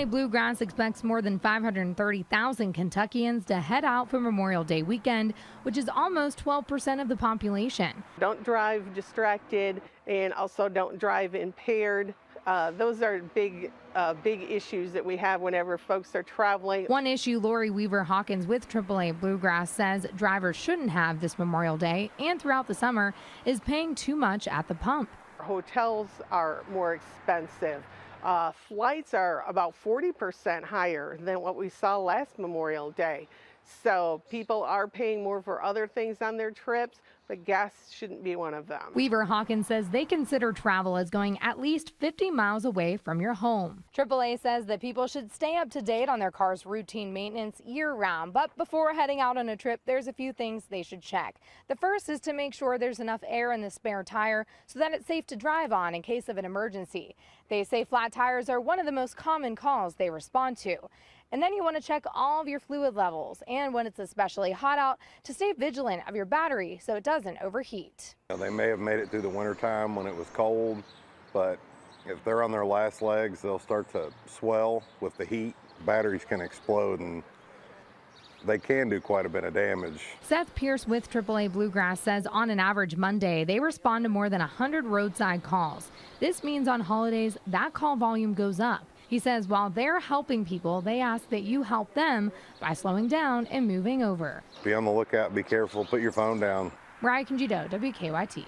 AAA Bluegrass expects more than 530,000 Kentuckians to head out for Memorial Day weekend, which is almost 12% of the population. Don't drive distracted, and also don't drive impaired. Those are big issues that we have whenever folks are traveling. One issue Lori Weaver Hawkins with AAA Bluegrass says drivers shouldn't have this Memorial Day and throughout the summer is paying too much at the pump. Hotels are more expensive. Flights are about 40% higher than what we saw last Memorial Day. So people are paying more for other things on their trips, but gas shouldn't be one of them. Weaver Hawkins says they consider travel as going at least 50 miles away from your home. AAA says that people should stay up to date on their car's routine maintenance year-round, but before heading out on a trip, there's a few things they should check. The first is to make sure there's enough air in the spare tire so that it's safe to drive on in case of an emergency. They say flat tires are one of the most common calls they respond to. And then you want to check all of your fluid levels, and when it's especially hot out, to stay vigilant of your battery so it doesn't overheat. They may have made it through the winter time when it was cold, but if they're on their last legs, they'll start to swell with the heat. Batteries can explode, and they can do quite a bit of damage. Seth Pierce with AAA Bluegrass says on an average Monday, they respond to more than 100 roadside calls. This means on holidays, that call volume goes up. He says while they're helping people, they ask that you help them by slowing down and moving over. Be on the lookout, be careful, put your phone down. Mariah Congido, WKYT.